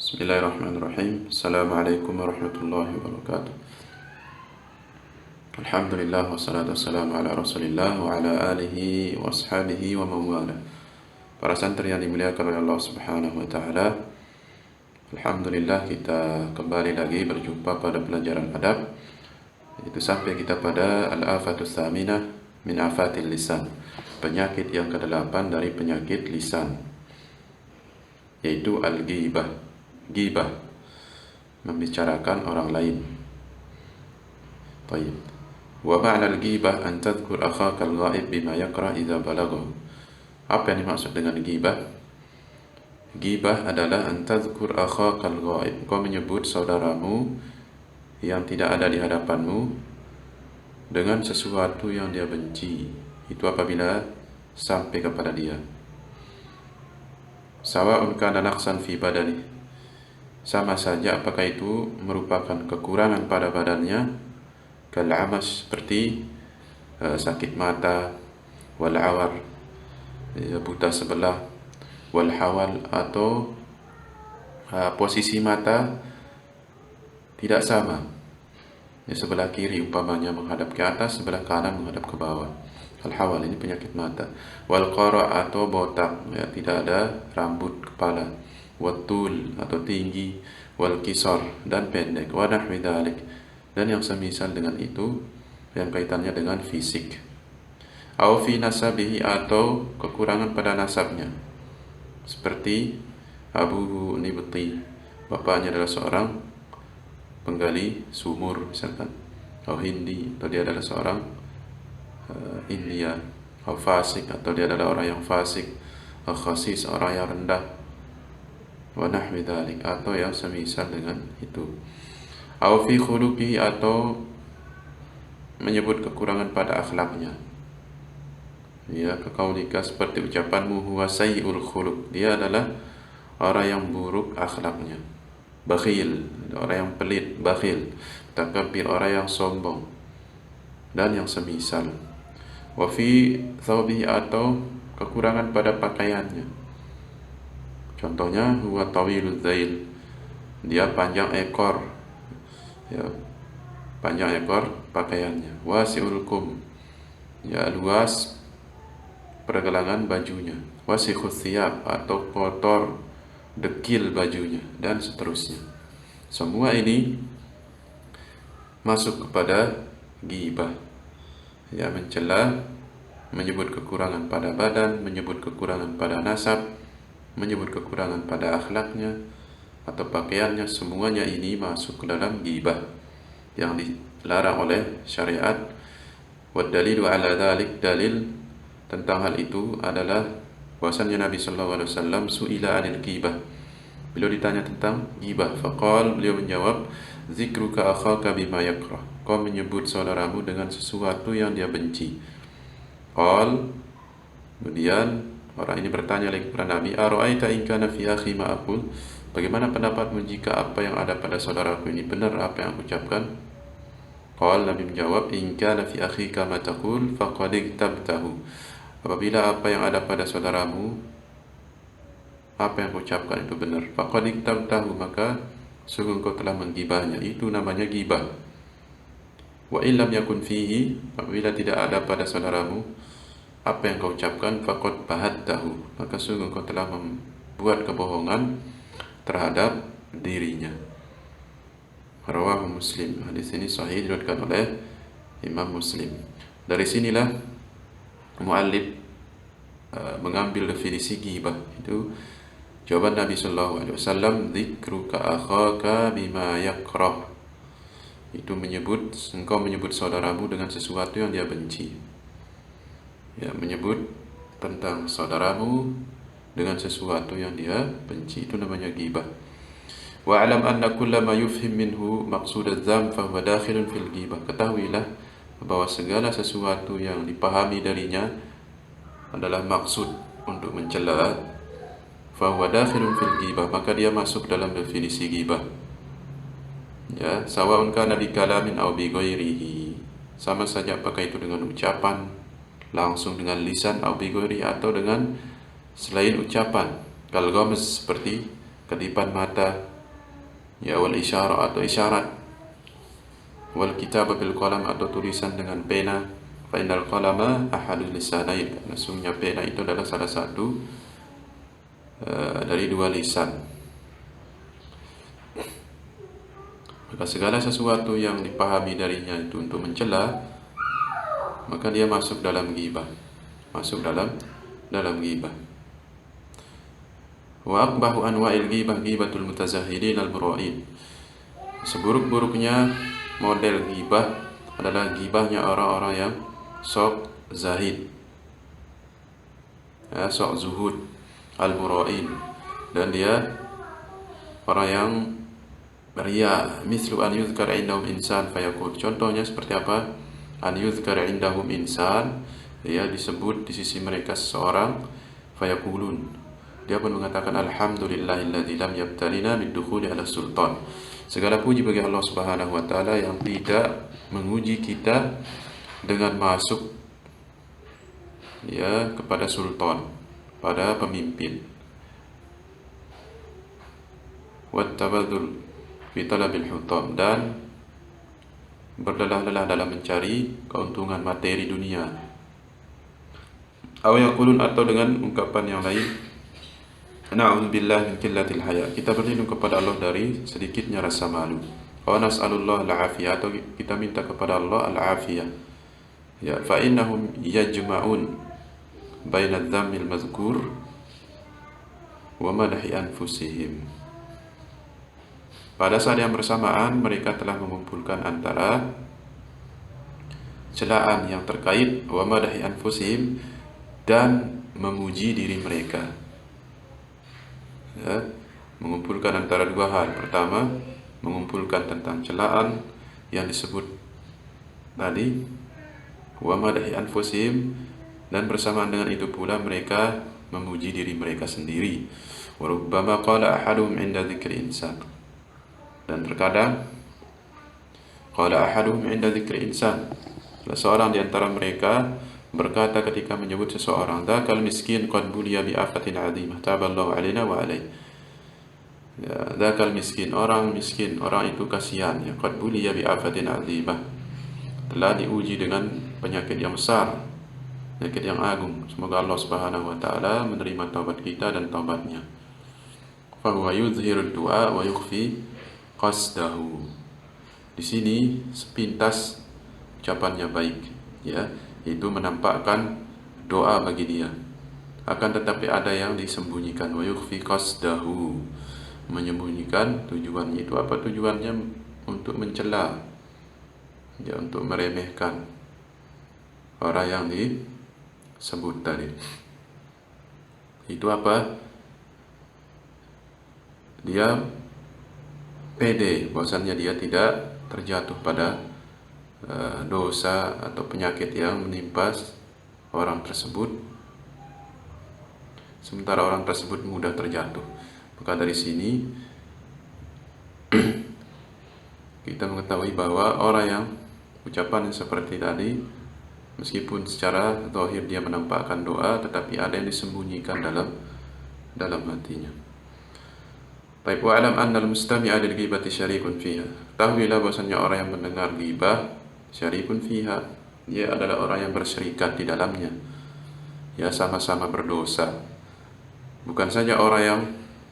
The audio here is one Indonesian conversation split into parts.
Bismillahirrahmanirrahim. Assalamualaikum warahmatullahi wabarakatuh. Alhamdulillah wassalatu wassalamu ala Rasulillah wa ala alihi wa ashabihi wa mawala. Para santri yang dimuliakan oleh Allah Subhanahu wa taala. Alhamdulillah kita kembali lagi berjumpa pada pelajaran adab. Itu sampai kita pada al-afatus tsaminah min afatil lisan. Penyakit yang ke-8 dari penyakit lisan, yaitu al-ghibah. Ghibah, membicarakan orang lain. Baik. Wa ma'na al-ghibah an tadhkur akhaka al-ghaib bima yaqra idza balagha. Apa yang dimaksud dengan ghibah? Ghibah adalah an tadhkur akhaka al-ghaib. Kau menyebut saudaramu yang tidak ada di hadapanmu dengan sesuatu yang dia benci. Itu apabila sampai kepada dia. Sawa'un kana naqsan fi badani. Sama saja apakah itu merupakan kekurangan pada badannya, kal'amas seperti sakit mata, wal'awar buta sebelah, walhawal atau posisi mata tidak sama, sebelah kiri umpamanya menghadap ke atas, sebelah kanan menghadap ke bawah. Al-hawal ini penyakit mata. Wal-qara atau botak, tidak ada rambut kepala. Watul atau tinggi, wal kisar dan pendek, wa nahwi dzalik, dan yang semisal dengan itu yang kaitannya dengan fisik. Au fi nasabihi atau kekurangan pada nasabnya, seperti Abu Nibti, bapaknya adalah seorang penggali sumur misalkan, atau Hindi, atau dia adalah seorang India, atau fasik, atau dia adalah orang yang fasik, atau khasis, orang yang rendah, wa nahwi dzalik, atau yang semisal dengan itu. Au fi khuluqihi atau menyebut kekurangan pada akhlaknya. Ya, kekaulika seperti ucapanmu huwa sayyi'ul khuluq, dia adalah orang yang buruk akhlaknya. Bakhil, orang yang pelit, bakhil. Takabbir, orang yang sombong, dan yang semisal. Wa fi thawbihi atau kekurangan pada pakaiannya. Contohnya huwa tawilul zail, dia panjang ekor, ya, panjang ekor pakaiannya. Wasi'ul kum, ya, luas pergelangan bajunya. Wasikhus thiyab atau kotor, dekil bajunya, dan seterusnya. Semua ini masuk kepada ghibah, ya, mencela, menyebut kekurangan pada badan, menyebut kekurangan pada nasab, menyebut kekurangan pada akhlaknya atau pakaiannya. Semuanya ini masuk ke dalam ghibah yang dilarang oleh syariat. Wad dalilu ala dzalik, dalil tentang hal itu adalah bahwasannya Nabi sallallahu alaihi wasallam su'ila 'anil ghibah, beliau ditanya tentang ghibah, faqal, beliau menjawab, zikruka akhaka bima yakrah, kau menyebut saudaramu dengan sesuatu yang dia benci. Qal, kemudian orang ini bertanya lagi kepada Nabi, ara'aita in kana fi akhi ma aqul, bagaimana pendapatmu jika apa yang ada pada saudaraku ini benar apa yang aku ucapkan? Qal, Nabi menjawab, in kana fi akhika ma taqul faqad iktabtahu, apabila apa yang ada pada saudaramu apa yang aku ucapkan itu benar, faqad iktabtahu, maka sungguh engkau telah menggibahnya. Itu namanya ghibah. Wa illam yakun fihi, apabila tidak ada pada saudaramu apa yang kau ucapkan, faqad bahattahu, maka sungguh kau telah membuat kebohongan terhadap dirinya. Rawahu Muslim. Hadis ini sahih, diriwayatkan oleh Imam Muslim. Dari sinilah muallif mengambil definisi ghibah. Itu jawaban Nabi sallallahu alaihi wasallam, dzikruka akhaka bima yakrah. Itu engkau menyebut saudaramu dengan sesuatu yang dia benci. Ya, menyebut tentang saudaramu dengan sesuatu yang dia benci, itu namanya ghibah. Wa alam anna kullama yufhim minhu maqsud adz-dzam fa huwa dakhilun fil ghibah. Ketahuilah bahwa segala sesuatu yang dipahami darinya adalah maksud untuk mencela, fa huwa dakhilun fil ghibah, maka dia masuk dalam definisi ghibah. Ya, sawa'un kana bi kalamin aw bi ghairihi, sama saja apakah itu dengan ucapan langsung dengan lisan, atau bigori, atau dengan selain ucapan. Kal ghamz, seperti kedipan mata, Ya, wal isyarah atau isyarat, wal kitabah bil qalam atau tulisan dengan pena. Fa innal qalama ahadul lisanain, karena sungguhnya pena itu adalah salah satu dari dua lisan. Maka segala sesuatu yang dipahami darinya itu untuk mencela, maka dia masuk dalam ghibah, masuk dalam ghibah. Wa aqbahu anwa'il ghibah ghibatul mutazahhidin al-mura'in. Seburuk-buruknya model ghibah adalah ghibahnya orang-orang yang sok zahid, ya, sok zuhud, al-mura'in, dan dia orang yang beria. Mislu an yuzkar indahum insan fayaqul. Contohnya seperti apa? An yuzkar indahum insan, ya, disebut di sisi mereka seseorang, fayaqulun, dia pun mengatakan alhamdulillahilladzi lam yabtalina bidukhuli ala sultan. Segala puji bagi Allah Subhanahu wa taala yang tidak menguji kita dengan masuk, ya, kepada sultan, pada pemimpin. Wat tabadzul fi talabil hutam, dan berlelah-lelah dalam mencari keuntungan materi dunia. Aw yaqulun, atau dengan ungkapan yang lain, na'udzubillah min qillatil haya, kita berlindung kepada Allah dari sedikitnya rasa malu. Wa nas'alullah al-afiyah, atau kita minta kepada Allah al-afiyah. Ya, fa innahum yajma'un baina adh-dhammil mazkur wa madhi anfusihim. Pada saat yang bersamaan mereka telah mengumpulkan antara celaan yang terkait wa madhi anfusihim dan memuji diri mereka. Ya, mengumpulkan antara dua hal. Pertama, mengumpulkan tentang celaan yang disebut tadi, wa madhi anfusihim, dan bersamaan dengan itu pula mereka memuji diri mereka sendiri. Wa rubbama qala ahaduhum 'inda dzikri insan, dan terkadang qala ahaduhum 'inda dzikri insan, salah seorang di antara mereka berkata ketika menyebut seseorang, dzakal miskin qad buliya bi afatin 'azimah taballahu 'alaina wa 'alaihi. Ya, dzakal miskin, orang miskin, orang itu kasihan, ya, qad buliya bi afatin 'azimah, telah diuji dengan penyakit yang besar, penyakit yang agung. Semoga Allah Subhanahu wa taala menerima taubat kita dan taubatnya. Fa huwa yuzhiru du'a wa yukhfi qasdahu. Di sini sepintas ucapannya baik, ya, itu menampakkan doa bagi dia. Akan tetapi ada yang disembunyikan, wa yukhfi qasdahu, menyembunyikan tujuannya. Itu apa tujuannya? Untuk mencela, ya, untuk meremehkan orang yang disebut tadi. Itu apa? Dia pede bahwasannya dia tidak terjatuh pada dosa atau penyakit yang menimpa orang tersebut, sementara orang tersebut mudah terjatuh. Maka dari sini kita mengetahui bahwa orang yang ucapan yang seperti tadi, meskipun secara zahir dia menampakkan doa, tetapi ada yang disembunyikan dalam hatinya. Baik, wa alam anna al-mustami'a lil ghibati syarikun fiha. Tahuilah bahwasanya orang yang mendengar ghibah syarikun fiha, dia adalah orang yang berserikat di dalamnya. Ya, sama-sama berdosa. Bukan saja orang yang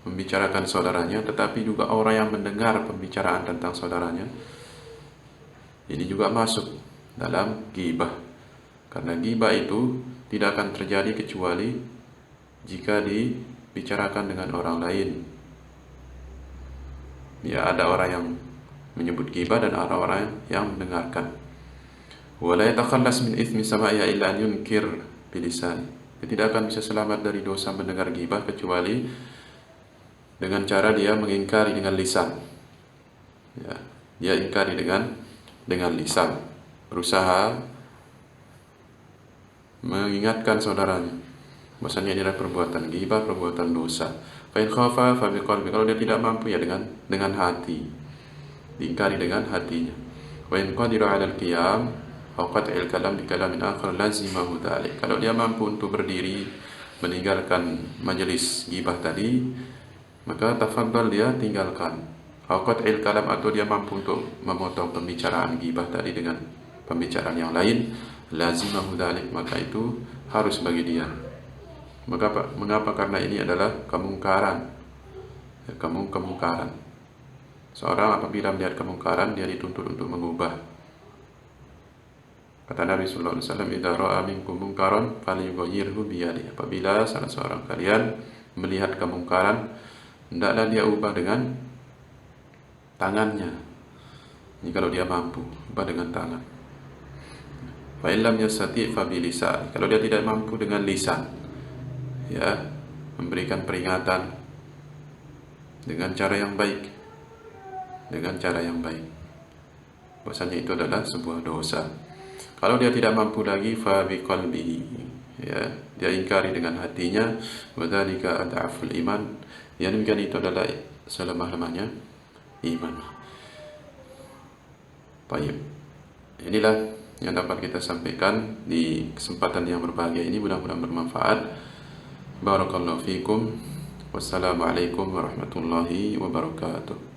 membicarakan saudaranya, tetapi juga orang yang mendengar pembicaraan tentang saudaranya. Ini juga masuk dalam ghibah. Karena ghibah itu tidak akan terjadi kecuali jika dibicarakan dengan orang lain. Ya, ada orang yang menyebut ghibah dan ada orang yang mendengarkan. Wa la yatakhallas min itsmi sama'iha illa an yunkir bilisan. Dia tidak akan bisa selamat dari dosa mendengar ghibah kecuali dengan cara dia mengingkari dengan lisan. Ya, dia ingkari dengan lisan, berusaha mengingatkan saudaranya bahwasanya ini adalah perbuatan ghibah, perbuatan dosa. Fa in khafa fa biqalbi, kalau dia tidak mampu ya dengan hati, diingkari dengan hatinya. Wa in qadira 'ala al-qiyam aw qat'il kalam bi kalamin akhar lazimahu dzalik, kalau dia mampu untuk berdiri meninggalkan majelis ghibah tadi, maka tafadhal dia tinggalkan Au qat'il kalam, atau dia mampu untuk memotong pembicaraan ghibah tadi dengan pembicaraan yang lain, lazimahu dzalik, maka itu harus bagi dia. Mengapa? Karena ini adalah kemungkaran. Kemungkaran. Seorang apabila melihat kemungkaran, dia dituntut untuk mengubah. Kata Nabi sallallahu alaihi wasallam, "Idza ra'a minkum munkaran falyughayyirhu biyadihi." Apabila salah seorang kalian melihat kemungkaran, hendaklah dia ubah dengan tangannya. Ini kalau dia mampu, ubah dengan tangan. Fa illam yastati' fa bilisan. Kalau dia tidak mampu, dengan lisan. Ya, memberikan peringatan dengan cara yang baik. Dengan cara yang baik. Bahwasanya itu adalah sebuah dosa. Kalau dia tidak mampu lagi, fa biqalbihi. Ya, dia ingkari dengan hatinya, wa dzalika ad'aful iman. Yang demikian itu adalah selemah-lemahnya iman. Baik. Inilah yang dapat kita sampaikan di kesempatan yang berbahagia ini, mudah-mudahan bermanfaat. Barakallahu fikum. Wassalamualaikum warahmatullahi wabarakatuh.